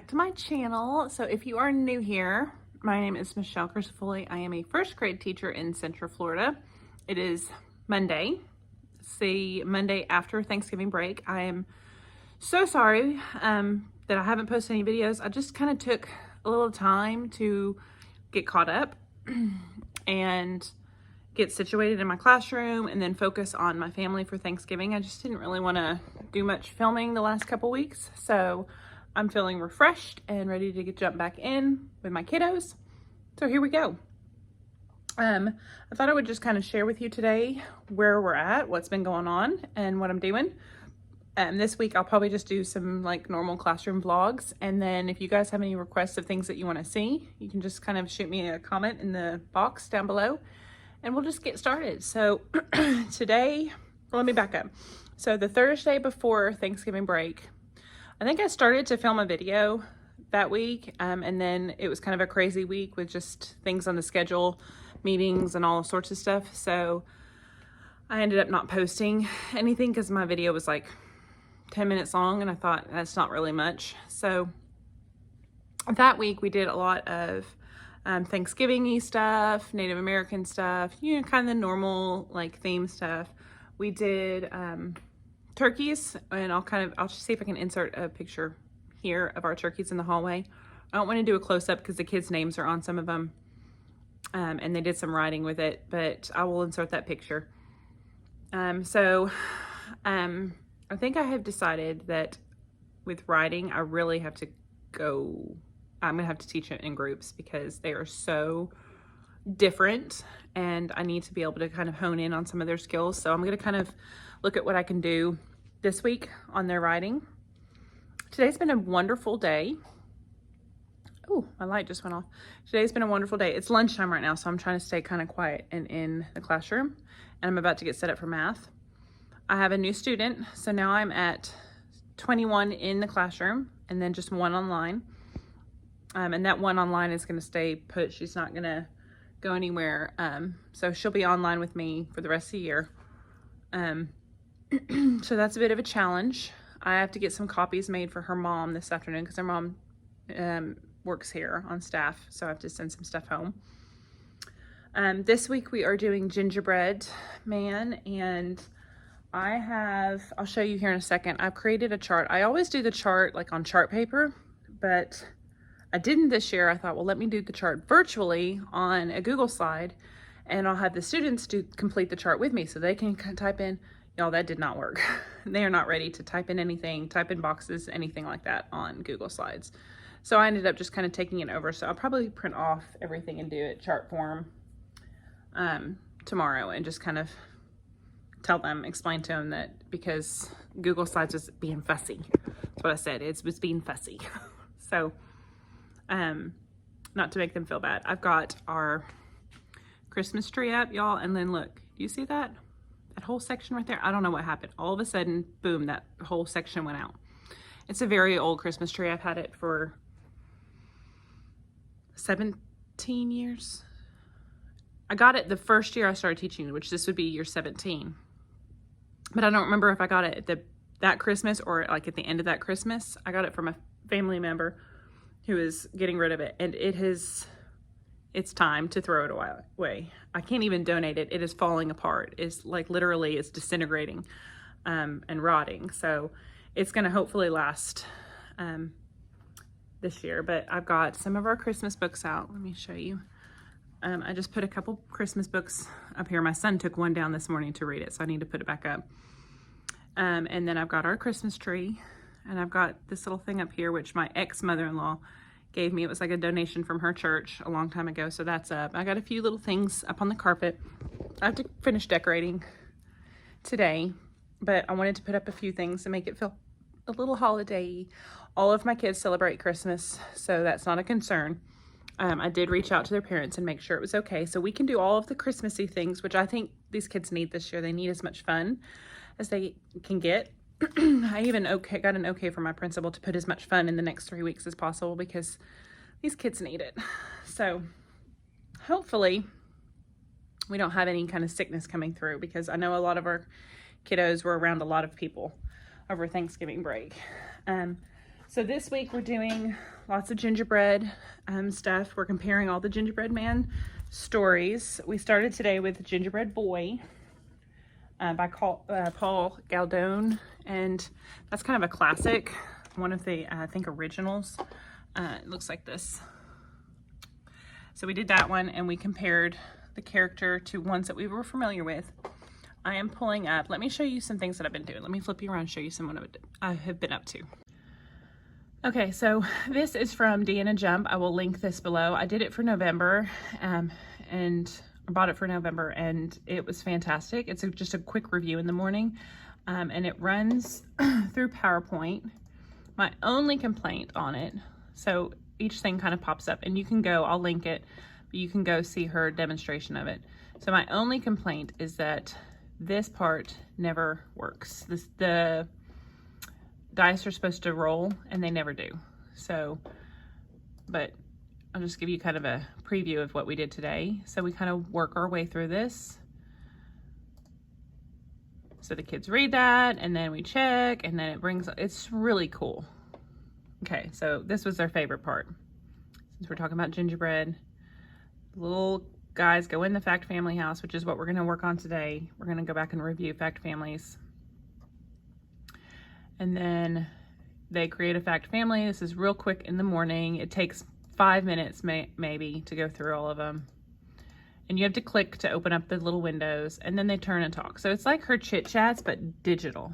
back to my channel. So if you are new here, my name is Michelle Crisafulli. I am a first grade teacher in Central Florida. It is Monday. It's the Monday after Thanksgiving break. I am so sorry that I haven't posted any videos. I just kind of took a little time to get caught up and get situated in my classroom and then focus on my family for Thanksgiving. I just didn't really want to do much filming the last couple weeks, so I'm feeling refreshed and ready to jump back in with my kiddos. So here we go. I thought I would just kind of share with you today where we're at, what's been going on, and what I'm doing. This week I'll probably just do some like normal classroom vlogs, and then if you guys have any requests of things that you want to see, you can just kind of shoot me a comment in the box down below and we'll just get started. So today, let me back up. So the Thursday before Thanksgiving break, I think I started to film a video that week, and then it was kind of a crazy week with just things on the schedule, meetings and all sorts of stuff. So I ended up not posting anything because my video was like 10 minutes long and I thought that's not really much. So that week we did a lot of Thanksgiving-y stuff, Native American stuff, you know, kind of the normal like theme stuff. We did turkeys, and I'll just see if I can insert a picture here of our turkeys in the hallway. I don't want to do a close-up because the kids' names are on some of them, and they did some writing with it, but I will insert that picture. I think I have decided that with writing, I really have to go, I'm gonna have to teach it in groups because they are so different and I need to be able to kind of hone in on some of their skills. So I'm gonna kind of look at what I can do this week on their writing. Today's been a wonderful day. Oh, my light just went off. Today's been a wonderful day. It's lunchtime right now, so I'm trying to stay kind of quiet and in the classroom, and I'm about to get set up for math. I have a new student, so now I'm at 21 in the classroom and then just one online. And that one online is going to stay put. She's not going to go anywhere. So she'll be online with me for the rest of the year. So that's a bit of a challenge. I have to get some copies made for her mom this afternoon because her mom works here on staff. So I have to send some stuff home. This week we are doing Gingerbread Man, and I'll show you here in a second. I've created a chart. I always do the chart like on chart paper, but I didn't this year. I thought, well, let me do the chart virtually on a Google slide, and I'll have the students complete the chart with me so they can type in. Y'all, that did not work. They are not ready to type in anything, type in boxes, anything like that on Google Slides. So I ended up just kind of taking it over. So I'll probably print off everything and do it chart form tomorrow and just kind of explain to them that because Google Slides was being fussy. That's what I said. It was being fussy. So, not to make them feel bad. I've got our Christmas tree up, y'all. And then look, do you see that? That whole section right there? I don't know what happened. All of a sudden, boom, that whole section went out. It's a very old Christmas tree. I've had it for 17 years. I got it the first year I started teaching, which this would be year 17. But I don't remember if I got it at that Christmas or like at the end of that Christmas. I got it from a family member who is getting rid of it, and it's time to throw it away. I can't even donate it. It is falling apart. It's like literally it's disintegrating and rotting. So it's going to hopefully last this year. But I've got some of our Christmas books out. Let me show you. I just put a couple Christmas books up here. My son took one down this morning to read it, so I need to put it back up. And then I've got our Christmas tree, and I've got this little thing up here, which my ex-mother-in-law gave me. It was like a donation from her church a long time ago, so that's up. I got a few little things up on the carpet. I have to finish decorating today, but I wanted to put up a few things to make it feel a little holiday-y. All of my kids celebrate Christmas, so that's not a concern. I did reach out to their parents and make sure it was okay. So we can do all of the Christmassy things, which I think these kids need this year. They need as much fun as they can get. I even got an okay from my principal to put as much fun in the next 3 weeks as possible because these kids need it. So hopefully we don't have any kind of sickness coming through, because I know a lot of our kiddos were around a lot of people over Thanksgiving break. So this week we're doing lots of gingerbread stuff. We're comparing all the Gingerbread Man stories. We started today with Gingerbread Boy by Paul Galdone, and that's kind of a classic, one of the I think originals. It looks like this. So we did that one, and we compared the character to ones that we were familiar with. I am pulling up, let me show you some things that I've been doing. Let me flip you around and show you some what I have been up to. Okay, so this is from Deanna Jump. I will link this below. I did it for November, and I bought it for November, and it was fantastic. It's just a quick review in the morning, and it runs through PowerPoint. My only complaint on it, so each thing kind of pops up, and you can go, I'll link it, but you can go see her demonstration of it. So my only complaint is that this part never works. The dice are supposed to roll, and they never do. So, but I'll just give you kind of a preview of what we did today. So we kind of work our way through this. So the kids read that, and then we check, and then it's really cool. Okay, so this was their favorite part. Since we're talking about gingerbread, little guys go in the Fact Family house, which is what we're gonna work on today. We're gonna go back and review Fact Families. And then they create a Fact Family. This is real quick in the morning. It takes 5 minutes maybe to go through all of them. And you have to click to open up the little windows, and then they turn and talk. So it's like her chit chats, but digital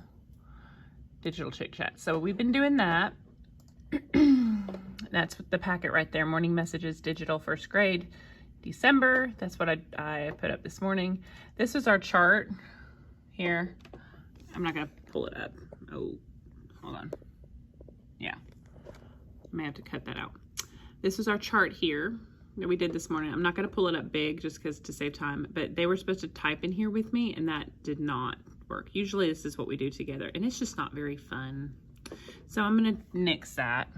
chit chat. So we've been doing that. That's the packet right there. Morning Messages, Digital, First Grade, December. That's what I put up this morning. This was our chart here. I'm not gonna pull it up. Oh, hold on. Yeah, I may have to cut that out. This was our chart here that we did this morning. I'm not gonna pull it up big just because to save time, but they were supposed to type in here with me, and that did not work. Usually this is what we do together, and it's just not very fun. So I'm gonna nix that.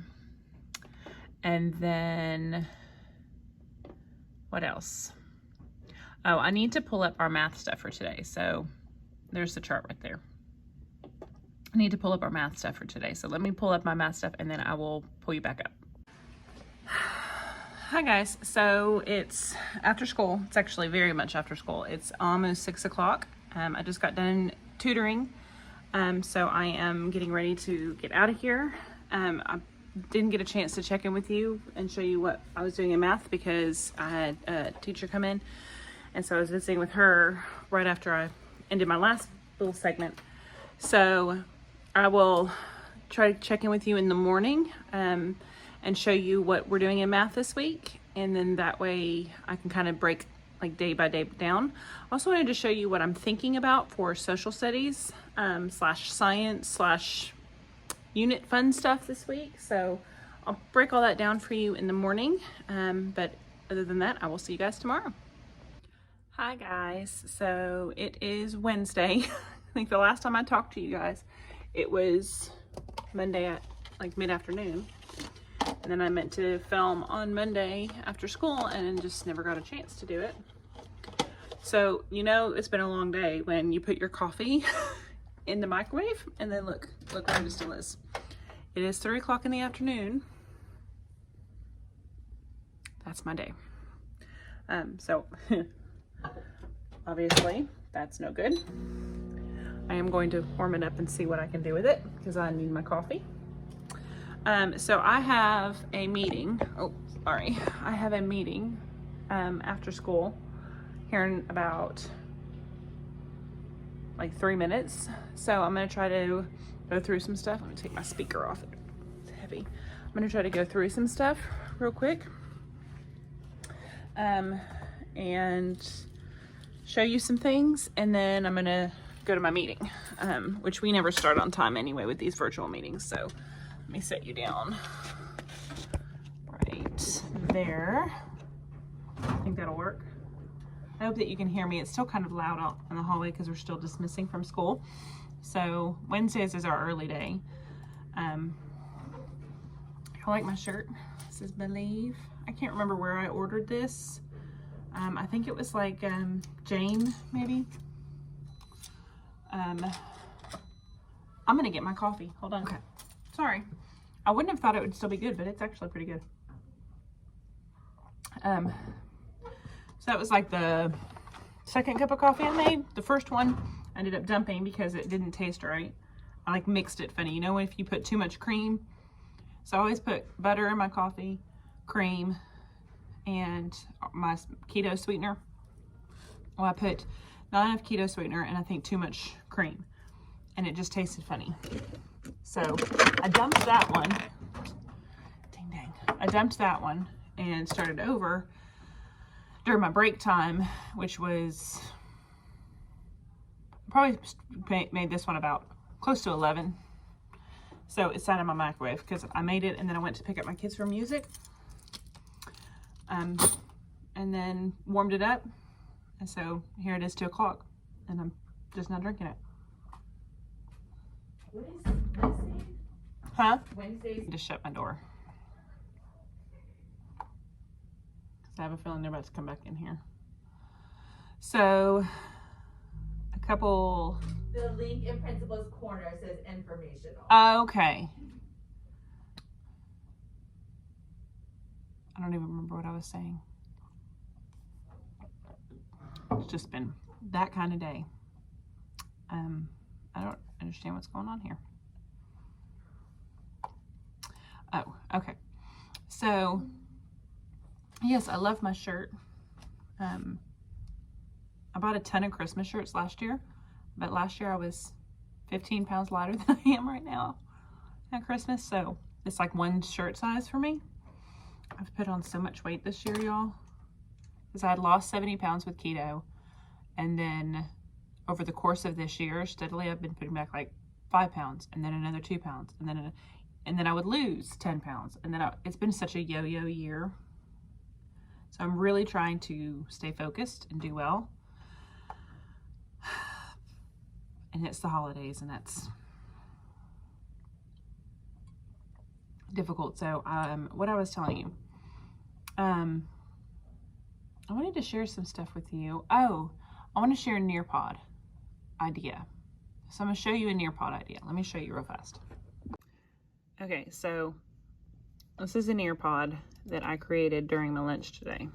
And then, what else? Oh, I need to pull up our math stuff for today. So there's the chart right there. I need to pull up our math stuff for today. So let me pull up my math stuff, and then I will pull you back up. Hi guys, so it's after school. It's actually very much after school. It's almost 6 o'clock. I just got done tutoring. So I am getting ready to get out of here. I didn't get a chance to check in with you and show you what I was doing in math because I had a teacher come in. And so I was visiting with her right after I ended my last little segment. So I will try to check in with you in the morning and show you what we're doing in math this week. And then that way I can kind of break like day by day down. I also wanted to show you what I'm thinking about for social studies slash science slash unit fun stuff this week. So I'll break all that down for you in the morning. But other than that, I will see you guys tomorrow. Hi guys, so it is Wednesday. I think the last time I talked to you guys, it was Monday at like mid-afternoon. And then I meant to film on Monday after school and just never got a chance to do it. So, you know, it's been a long day when you put your coffee in the microwave and then look where it still is. It is 3 o'clock in the afternoon. That's my day. So obviously that's no good. I am going to warm it up and see what I can do with it because I need my coffee. So I have a meeting. Oh, sorry. I have a meeting after school here in about like 3 minutes. So I'm going to try to go through some stuff. Let me take my speaker off. It's heavy. I'm going to try to go through some stuff real quick and show you some things. And then I'm going to go to my meeting, which we never start on time anyway with these virtual meetings. So let me set you down right there. I think that'll work. I hope that you can hear me. It's still kind of loud out in the hallway because we're still dismissing from school. So Wednesdays is our early day. I like my shirt. This is Believe. I can't remember where I ordered this. I think it was like Jane, maybe. I'm gonna get my coffee. Hold on. Okay. Sorry. I wouldn't have thought it would still be good, but it's actually pretty good. So that was like the second cup of coffee I made. The first one I ended up dumping because it didn't taste right. I like mixed it funny. You know, if you put too much cream. So I always put butter in my coffee, cream, and my keto sweetener. Well, I put not enough keto sweetener and I think too much cream. And it just tasted funny. So I dumped that one. Dang, dang. I dumped that one and started over during my break time, which was probably made this one about close to 11. So it sat in my microwave because I made it and then I went to pick up my kids from music. And then warmed it up. And so here it is, 2 o'clock, and I'm just not drinking it. What is Wednesday? Huh? Wednesdays. Just shut my door. I have a feeling they're about to come back in here. So, a couple... The link in Principal's Corner says informational. Okay. I don't even remember what I was saying. It's just been that kind of day. I don't understand what's going on here. Oh, okay. So, yes, I love my shirt. I bought a ton of Christmas shirts last year, but last year I was 15 pounds lighter than I am right now at Christmas, so it's like one shirt size for me. I've put on so much weight this year, y'all, because I had lost 70 pounds with keto, and then over the course of this year, steadily I've been putting back like 5 pounds, and then another 2 pounds, and then I would lose 10 pounds, and then it's been such a yo-yo year. So I'm really trying to stay focused and do well. And it's the holidays, and that's difficult. So what I was telling you, I wanted to share some stuff with you. Oh, I want to share a Nearpod idea. So I'm going to show you a Nearpod idea. Let me show you real fast. Okay, so this is a Nearpod that I created during my lunch today.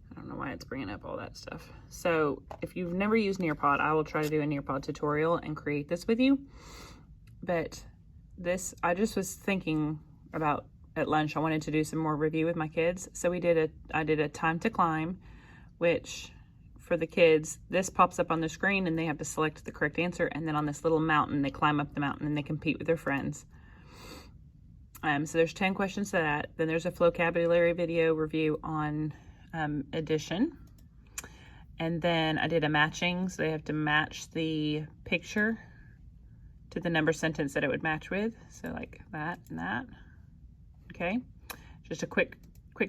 I don't know why it's bringing up all that stuff. So if you've never used Nearpod, I will try to do a Nearpod tutorial and create this with you. But this, I just was thinking about at lunch, I wanted to do some more review with my kids. So I did a time to climb, which for the kids, this pops up on the screen and they have to select the correct answer. And then on this little mountain, they climb up the mountain and they compete with their friends. So there's 10 questions to that. Then there's a vocabulary video review on addition. And then I did a matching, so they have to match the picture to the number sentence that it would match with. So like that and that. Okay, just a quick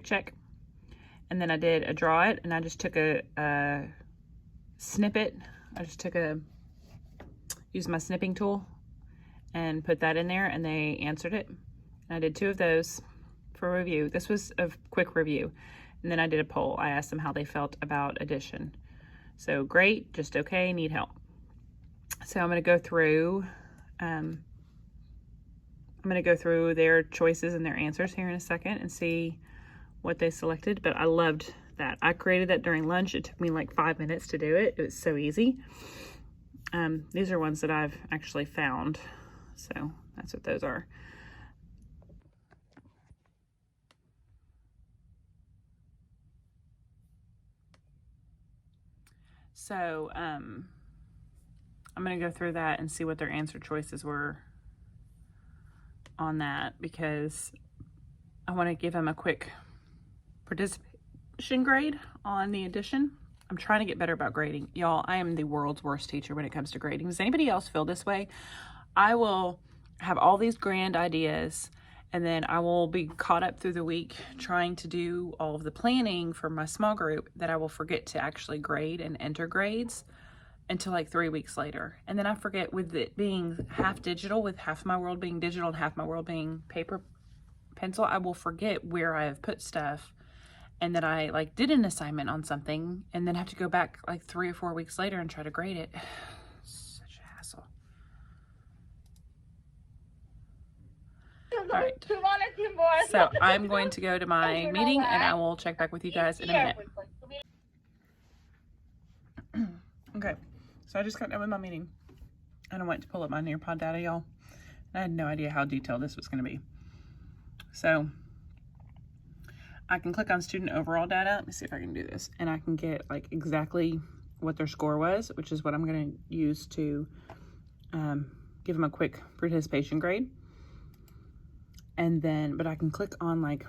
check. And then I did a draw it, and I just took a snippet. I just used my snipping tool and put that in there, and they answered it. And I did 2 of those for review. This was a quick review. And then I did a poll. I asked them how they felt about addition. So great, just okay, need help. So I'm going to go through their choices and their answers here in a second and see what they selected. But I loved that. I created that during lunch. It took me like 5 minutes to do it. It was so easy. These are ones that I've actually found. So that's what those are. So I'm going to go through that and see what their answer choices were on that, because I want to give them a quick participation grade on the addition. I'm trying to get better about grading. Y'all, I am the world's worst teacher when it comes to grading. Does anybody else feel this way? I will have all these grand ideas, and then I will be caught up through the week trying to do all of the planning for my small group that I will forget to actually grade and enter grades until like 3 weeks later. And then I forget, with it being half digital, with half my world being digital and half my world being paper pencil, I will forget where I have put stuff, and that I like did an assignment on something and then have to go back like 3 or 4 weeks later and try to grade it. Such a hassle. All right. So I'm going to go to my meeting and I will check back with you guys in a minute. Okay, so I just got done with my meeting and I went to pull up my Nearpod data, y'all. I had no idea how detailed this was going to be. So I can click on student overall data. Let me see if I can do this. And I can get like exactly what their score was, which is what I'm going to use to give them a quick participation grade. And then, but I can click on like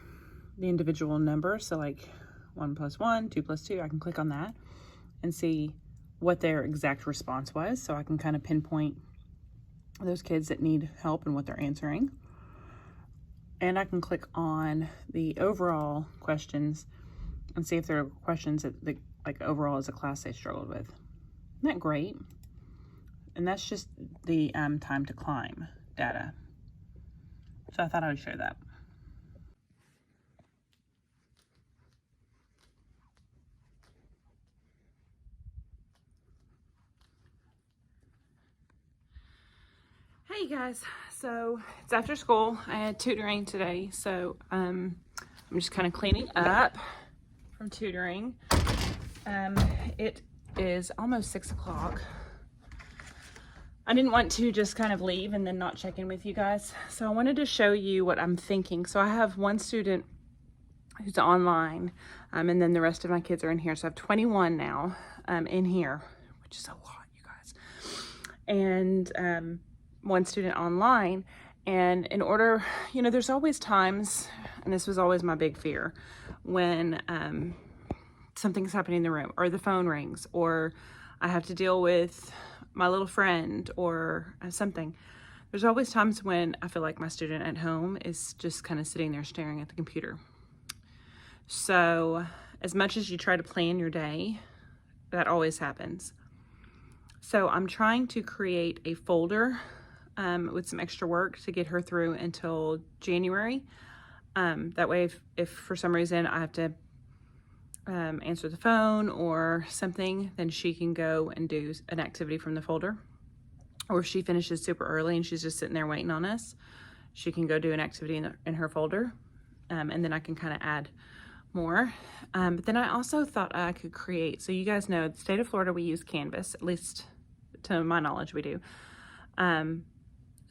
the individual numbers. So like 1 + 1, 2 + 2, I can click on that and see what their exact response was. So I can kind of pinpoint those kids that need help and what they're answering. And I can click on the overall questions and see if there are questions that like overall as a class they struggled with. Isn't that great? And that's just the time to climb data. So I thought I would share that. Hey guys, so it's after school. I had tutoring today, so I'm just kind of cleaning up from tutoring. It is almost 6 o'clock. I didn't want to just kind of leave and then not check in with you guys, so I wanted to show you what I'm thinking. So I have one student who's online, and then the rest of my kids are in here. So I have 21 now in here, which is a lot, you guys. And one student online, and in order, you know, there's always times, and this was always my big fear, when something's happening in the room, or the phone rings, or I have to deal with my little friend or something. There's always times when I feel like my student at home is just kind of sitting there staring at the computer. So as much as you try to plan your day, that always happens. So I'm trying to create a folder with some extra work to get her through until January. That way, if for some reason I have to answer the phone or something, then she can go and do an activity from the folder. Or if she finishes super early and she's just sitting there waiting on us, she can go do an activity in her folder. And then I can kind of add more. But then I also thought I could create, so you guys know, the state of Florida, we use Canvas, at least to my knowledge we do.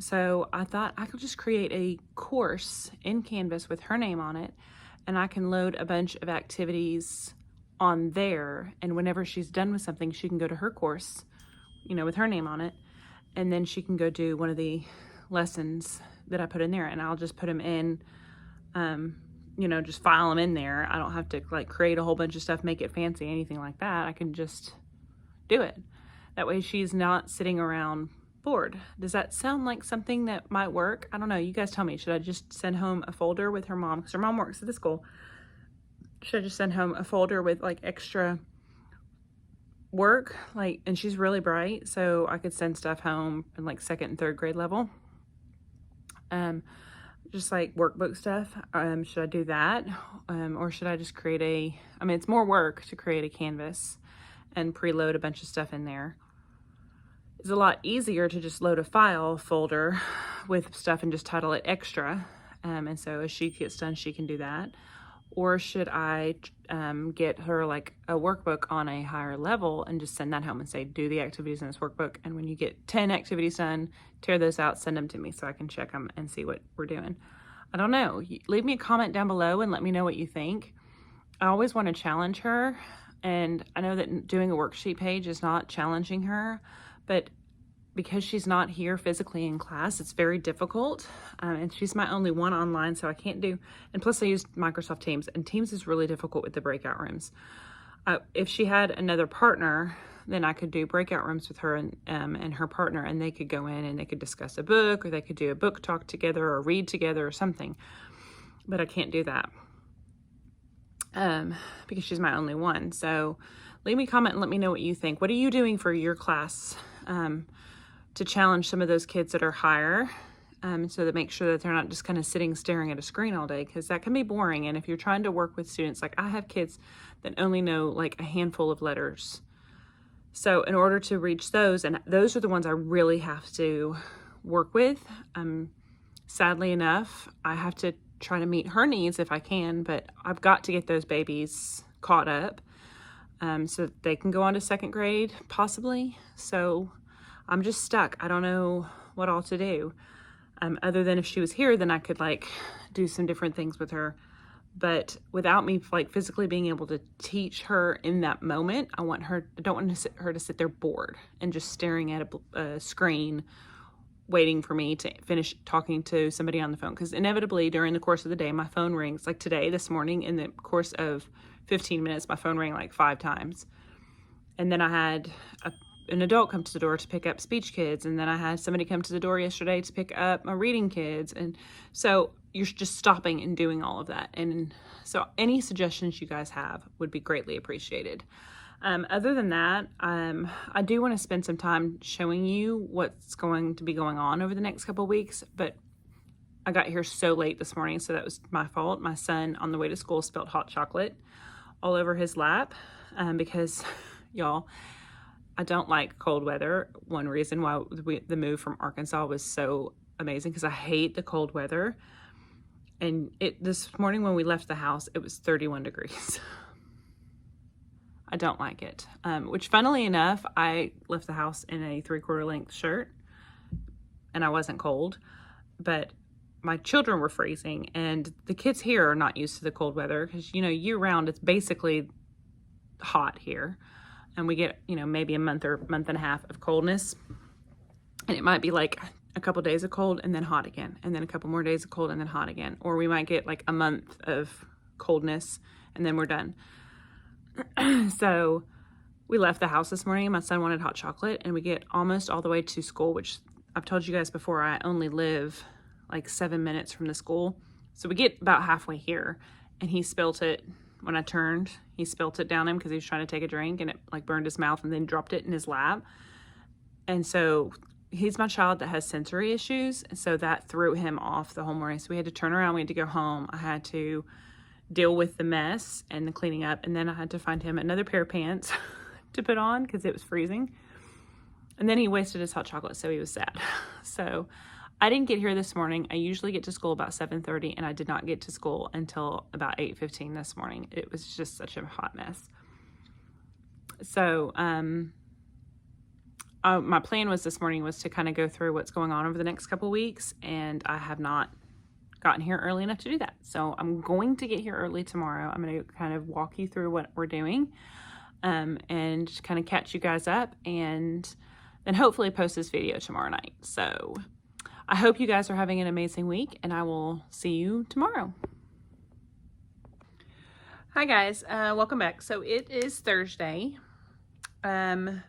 So I thought I could just create a course in Canvas with her name on it, and I can load a bunch of activities on there, and whenever she's done with something, she can go to her course, you know, with her name on it, and then she can go do one of the lessons that I put in there, and I'll just put them in, you know, just file them in there. I don't have to like create a whole bunch of stuff, make it fancy, anything like that. I can just do it. That way she's not sitting around bored. Does that sound like something that might work? I don't know. You guys tell me. Should I just send home a folder with her mom? Because her mom works at the school. Should I just send home a folder with like extra work? Like, and she's really bright, so I could send stuff home in like 2nd and 3rd grade level. Just like workbook stuff. Should I do that? Or should I just create I mean, it's more work to create a Canvas and preload a bunch of stuff in there. It's a lot easier to just load a file folder with stuff and just title it extra. And so as she gets done, she can do that. Or should I get her like a workbook on a higher level and just send that home and say, do the activities in this workbook. And when you get 10 activities done, tear those out, send them to me so I can check them and see what we're doing. I don't know. Leave me a comment down below and let me know what you think. I always want to challenge her. And I know that doing a worksheet page is not challenging her, but because she's not here physically in class, it's very difficult. And she's my only one online, so I can't do, and plus I use Microsoft Teams, and Teams is really difficult with the breakout rooms. If she had another partner, then I could do breakout rooms with her and her partner, and they could go in and they could discuss a book, or they could do a book talk together or read together or something. But I can't do that because she's my only one. So leave me a comment and let me know what you think. What are you doing for your class to challenge some of those kids that are higher, so that make sure that they're not just kind of sitting staring at a screen all day, because that can be boring. And if you're trying to work with students, like I have kids that only know like a handful of letters. So in order to reach those, and those are the ones I really have to work with, sadly enough, I have to try to meet her needs if I can, but I've got to get those babies caught up so that they can go on to second grade, possibly. So I'm just stuck. I don't know what all to do. Other than if she was here, then I could like do some different things with her. But without me like physically being able to teach her in that moment, I don't want her to sit there bored and just staring at a screen, waiting for me to finish talking to somebody on the phone. Because inevitably during the course of the day, my phone rings. Like this morning, in the course of 15 minutes, my phone rang like 5 times. And then I had an adult come to the door to pick up speech kids. And then I had somebody come to the door yesterday to pick up my reading kids. And so you're just stopping and doing all of that. And so any suggestions you guys have would be greatly appreciated. Other than that, I do want to spend some time showing you what's going to be going on over the next couple of weeks, but I got here so late this morning, so that was my fault. My son, on the way to school, spilled hot chocolate all over his lap because, y'all, I don't like cold weather. One reason why the move from Arkansas was so amazing, because I hate the cold weather. And this morning when we left the house, it was 31 degrees. I don't like it. Which, funnily enough, I left the house in a 3/4 length shirt and I wasn't cold, but my children were freezing, and the kids here are not used to the cold weather because, year round, it's basically hot here. And we get, maybe a month or month and a half of coldness. And it might be like a couple days of cold and then hot again. And then a couple more days of cold and then hot again. Or we might get like a month of coldness and then we're done. So we left the house this morning. My son wanted hot chocolate, and we get almost all the way to school, which I've told you guys before, I only live like 7 minutes from the school. So we get about halfway here, and he spilt it when I turned. He spilt it down him because he was trying to take a drink, and it like burned his mouth and then dropped it in his lap. And so he's my child that has sensory issues. So that threw him off the whole morning. So we had to turn around. We had to go home. I had to deal with the mess and the cleaning up. And then I had to find him another pair of pants to put on because it was freezing. And then he wasted his hot chocolate, so he was sad. So I didn't get here this morning. I usually get to school about 7:30, and I did not get to school until about 8:15 this morning. It was just such a hot mess. So my plan this morning was to kind of go through what's going on over the next couple weeks, and I have not gotten here early enough to do that. So I'm going to get here early tomorrow. I'm going to kind of walk you through what we're doing and just kind of catch you guys up, and then hopefully post this video tomorrow night. So I hope you guys are having an amazing week, and I will see you tomorrow. Hi guys, welcome back. So it is Thursday. Sorry,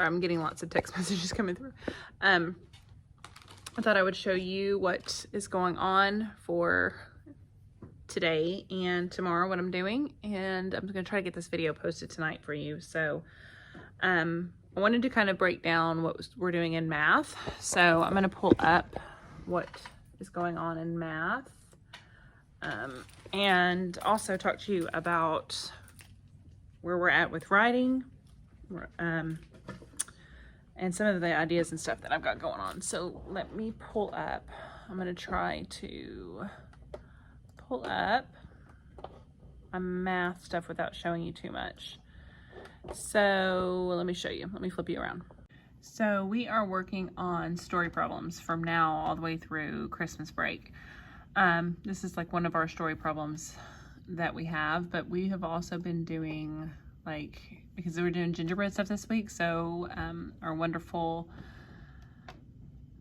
I'm getting lots of text messages coming through. I thought I would show you what is going on for today and tomorrow, what I'm doing, and I'm going to try to get this video posted tonight for you. So I wanted to kind of break down what we're doing in math. So I'm going to pull up what is going on in math and also talk to you about where we're at with writing and some of the ideas and stuff that I've got going on. So let me pull up. I'm going to try to pull up my math stuff without showing you too much. So let me show you. Let me flip you around. So we are working on story problems from now all the way through Christmas break. This is like one of our story problems that we have, but we have also been doing because we're doing gingerbread stuff this week. So our wonderful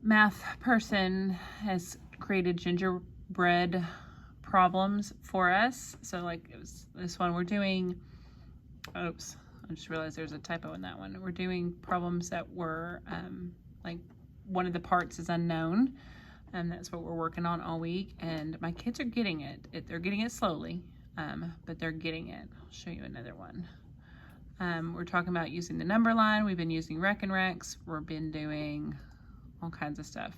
math person has created gingerbread problems for us. So like it was this one we're doing, oops, I just realized there's a typo in that one. We're doing problems that were like one of the parts is unknown, and that's what we're working on all week. And my kids are getting it. They're getting it slowly, but they're getting it. I'll show you another one. We're talking about using the number line. We've been using Rec and Recs. We've been doing all kinds of stuff.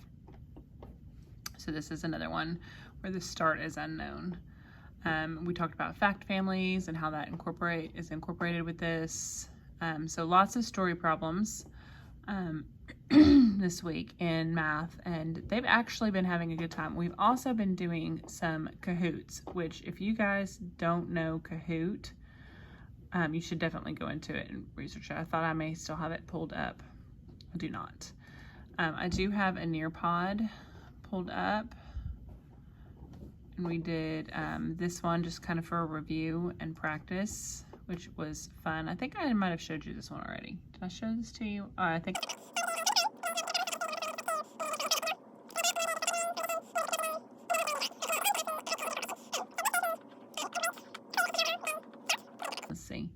So this is another one where the start is unknown. We talked about fact families and how that is incorporated with this. So lots of story problems. this week in math, and they've actually been having a good time. We've also been doing some Kahoots, which if you guys don't know Kahoot, you should definitely go into it and research it. I thought I may still have it pulled up. I do not. I do have a Nearpod pulled up, and we did this one just kind of for a review and practice, which was fun. I think I might have showed you this one already. Did I show this to you? I think. Let's see.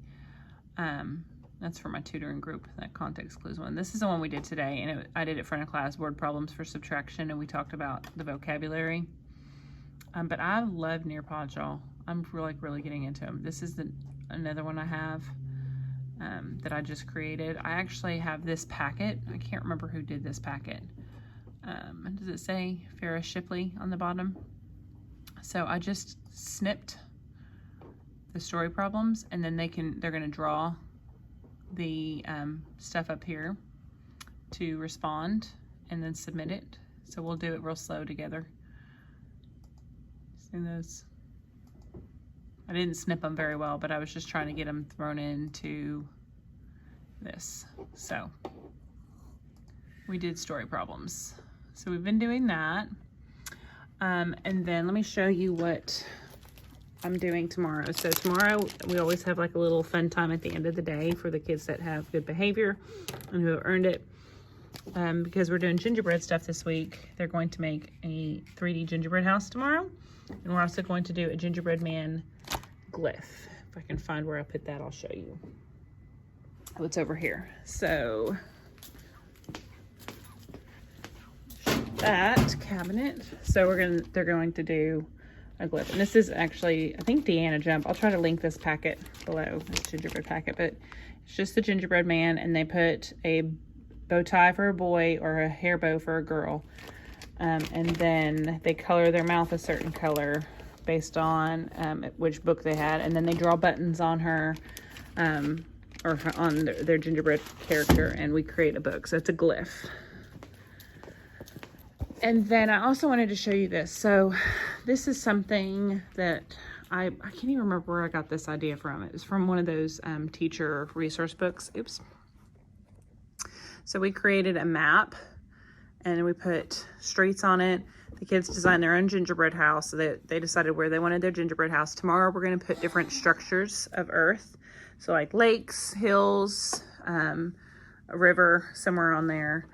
That's for my tutoring group, that context clues one. This is the one we did today, and I did it front of class, word problems for subtraction, and we talked about the vocabulary. But I love Nearpod, y'all. I'm really getting into them. This is another one I have that I just created. I actually have this packet. I can't remember who did this packet. Does it say Farrah Shipley on the bottom? So I just snipped the story problems, and then they're gonna draw the stuff up here to respond and then submit it. So we'll do it real slow together. See those? I didn't snip them very well, but I was just trying to get them thrown into this. So we did story problems. So we've been doing that. And then let me show you what I'm doing tomorrow. So tomorrow we always have like a little fun time at the end of the day for the kids that have good behavior and who have earned it. Because we're doing gingerbread stuff this week, they're going to make a 3D gingerbread house tomorrow. And we're also going to do a gingerbread man glyph. If I can find where I put that, I'll show you. Oh, it's over here. So that cabinet. So they're going to do a glyph. And this is actually, I think, Deanna Jump. I'll try to link this packet below, this gingerbread packet, but it's just the gingerbread man, and they put a bow tie for a boy or a hair bow for a girl. And then they color their mouth a certain color based on which book they had. And then they draw buttons on her or on their gingerbread character, and we create a book. So it's a glyph. And then I also wanted to show you this. So this is something that I can't even remember where I got this idea from. It was from one of those teacher resource books. Oops. So we created a map, and we put streets on it. The kids designed their own gingerbread house. So they decided where they wanted their gingerbread house. Tomorrow we're going to put different structures of earth. So like lakes, hills, a river somewhere on there.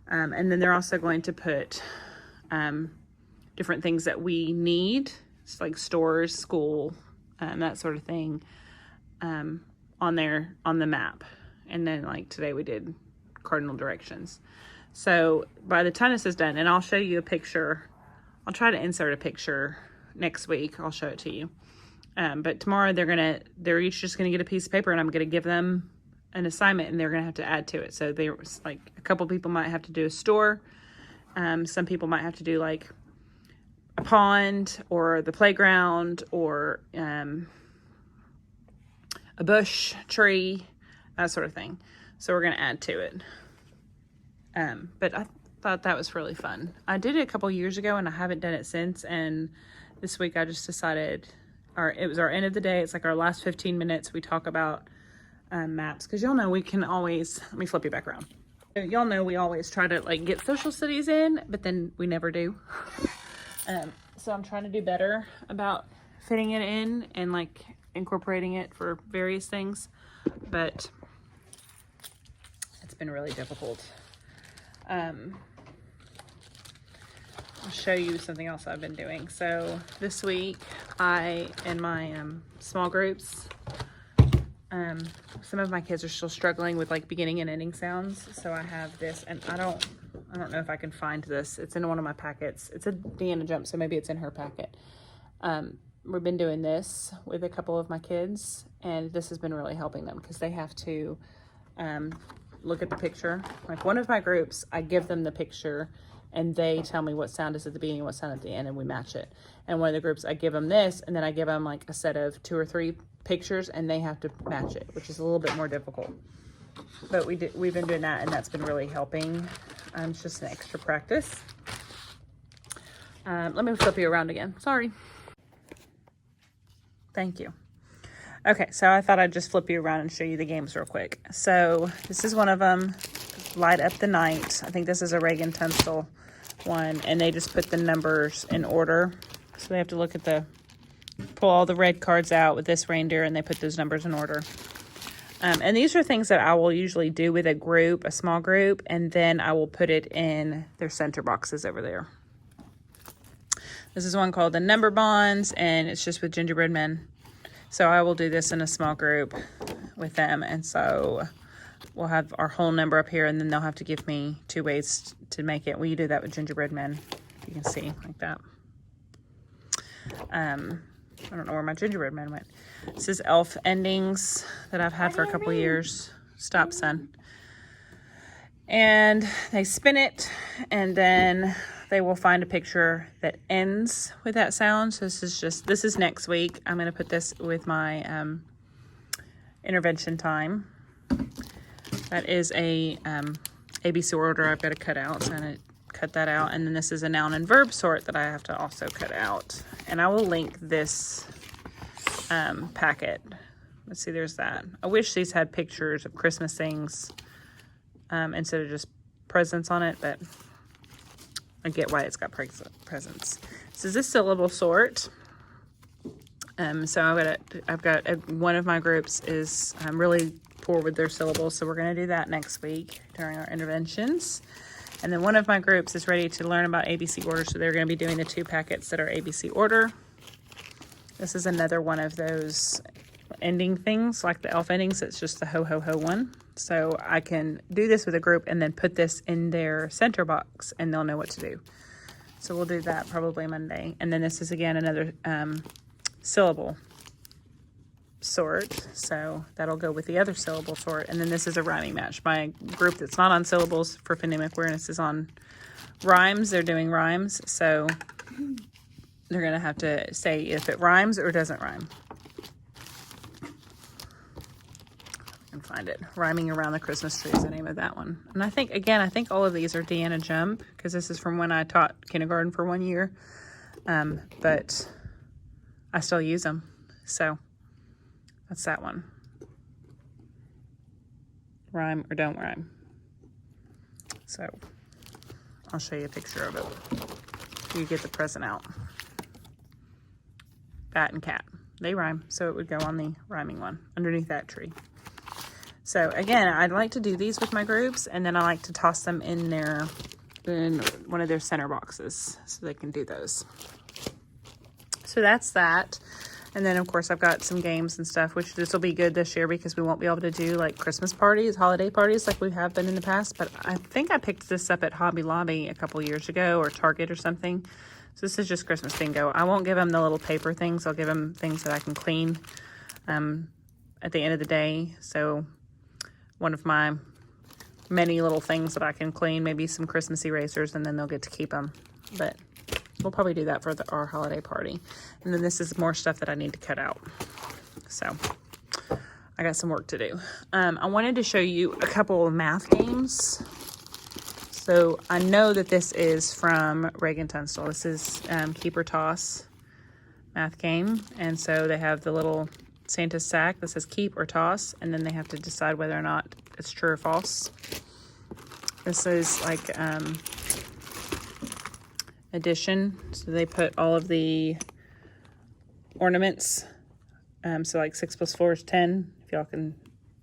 And then they're also going to put different things that we need. It's like stores, school, that sort of thing on the map. And then like today we did cardinal directions. So by the time this is done, and I'll show you a picture, I'll try to insert a picture next week. I'll show it to you. But tomorrow they're each just gonna get a piece of paper, and I'm gonna give them an assignment, and they're gonna have to add to it. So there's like a couple people might have to do a store. Some people might have to do like a pond or the playground or a bush, tree, that sort of thing. So we're gonna add to it. But I thought that was really fun. I did it a couple years ago, and I haven't done it since. And this week I just decided, it was our end of the day. It's like our last 15 minutes. We talk about maps, because y'all know we can always, let me flip you back around. Y'all know we always try to like get social studies in, but then we never do. So I'm trying to do better about fitting it in and like incorporating it for various things, but it's been really difficult. I'll show you something else I've been doing. So this week in my small groups, some of my kids are still struggling with like beginning and ending sounds. So I have this, and I don't know if I can find this. It's in one of my packets. It's a Deanna Jump, so maybe it's in her packet. We've been doing this with a couple of my kids, and this has been really helping them because they have to look at the picture. Like one of my groups, I give them the picture and they tell me what sound is at the beginning and what sound at the end, and we match it. And one of the groups, I give them this, and then I give them like a set of 2 or 3 pictures, and they have to match it, which is a little bit more difficult. But we've been doing that, and that's been really helping. It's just an extra practice. Let me flip you around again. Sorry. Thank you. Okay, so I thought I'd just flip you around and show you the games real quick. So this is one of them, Light Up the Night. I think this is a Reagan Tunstall one, and they just put the numbers in order. So they have to look at pull all the red cards out with this reindeer, and they put those numbers in order. And these are things that I will usually do with a small group, and then I will put it in their center boxes over there. This is one called the Number Bonds, and it's just with gingerbread men. So I will do this in a small group with them, and so we'll have our whole number up here, and then they'll have to give me 2 ways to make it. We do that with gingerbread men. You can see like that. I don't know where my gingerbread man went. This is elf endings that I've had for a couple years. Stop, son. And they spin it, and then they will find a picture that ends with that sound. So this is next week. I'm going to put this with my intervention time. That is a ABC order I've got to cut out. So I'm going to cut that out. And then this is a noun and verb sort that I have to also cut out. And I will link this packet. Let's see, there's that. I wish these had pictures of Christmas things instead of just presents on it, but I get why it's got presents. This is a syllable sort. So I've got one of my groups is really poor with their syllables, so we're going to do that next week during our interventions. And then one of my groups is ready to learn about ABC order, so they're going to be doing the 2 packets that are ABC order. This is another one of those ending things, like the elf endings. It's just the ho, ho, ho one. So I can do this with a group and then put this in their center box, and they'll know what to do. So we'll do that probably Monday. And then this is, again, another syllable sort. So that'll go with the other syllable sort. And then this is a rhyming match. My group that's not on syllables for phonemic awareness is on rhymes. They're doing rhymes. So they're going to have to say if it rhymes or doesn't rhyme. Find it. Rhyming Around the Christmas Tree is the name of that one. And I think all of these are Deanna Jump, because this is from when I taught kindergarten for 1 year. But I still use them. So that's that one. Rhyme or don't rhyme. So I'll show you a picture of it. You get the present out. Bat and cat. They rhyme, so it would go on the rhyming one underneath that tree. So again, I'd like to do these with my groups, and then I like to toss them in one of their center boxes so they can do those. So that's that. And then of course I've got some games and stuff, which this will be good this year because we won't be able to do like Christmas parties, holiday parties like we have been in the past. But I think I picked this up at Hobby Lobby a couple years ago, or Target or something. So this is just Christmas bingo. I won't give them the little paper things. I'll give them things that I can clean at the end of the day. So one of my many little things that I can clean, maybe some Christmas erasers, and then they'll get to keep them. But we'll probably do that for our holiday party. And then this is more stuff that I need to cut out. So I got some work to do. I wanted to show you a couple of math games. So I know that this is from Reagan Tunstall. This is Keep or Toss math game. And so they have the little Santa's sack that says keep or toss, and then they have to decide whether or not it's true or false. This is like addition, so they put all of the ornaments, so like 6 + 4 is 10, if y'all can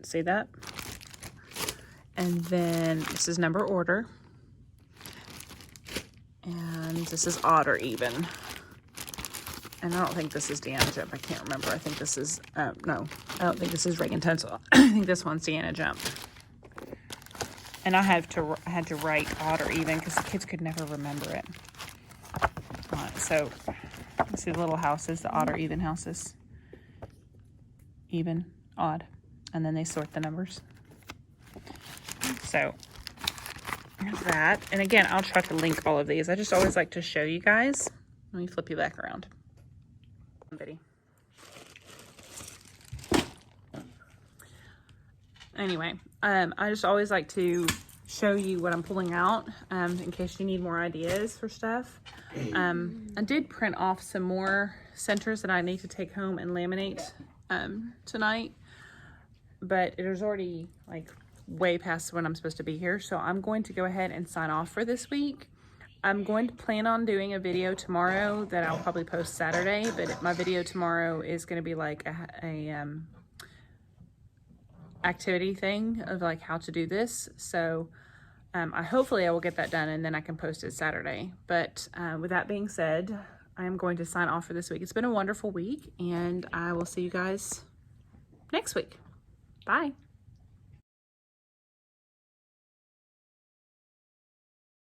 see that. And then this is number order, and this is odd or even. And I don't think this is Deanna Jump. I can't remember. I think this is, no, I don't think this is Reagan Tunstall. I think this one's Deanna Jump. And I had to write odd or even because the kids could never remember it. So, let's see the little houses, the odd or even houses. Even, odd. And then they sort the numbers. So, there's that. And again, I'll try to link all of these. I just always like to show you guys. Let me flip you back around. Anyway, I just always like to show you what I'm pulling out in case you need more ideas for stuff. I did print off some more centers that I need to take home and laminate tonight, but it is already like way past when I'm supposed to be here, so I'm going to go ahead and sign off for this week. I'm going to plan on doing a video tomorrow that I'll probably post Saturday, but my video tomorrow is going to be like a activity thing of like how to do this. So hopefully I will get that done and then I can post it Saturday. But with that being said, I am going to sign off for this week. It's been a wonderful week, and I will see you guys next week. Bye.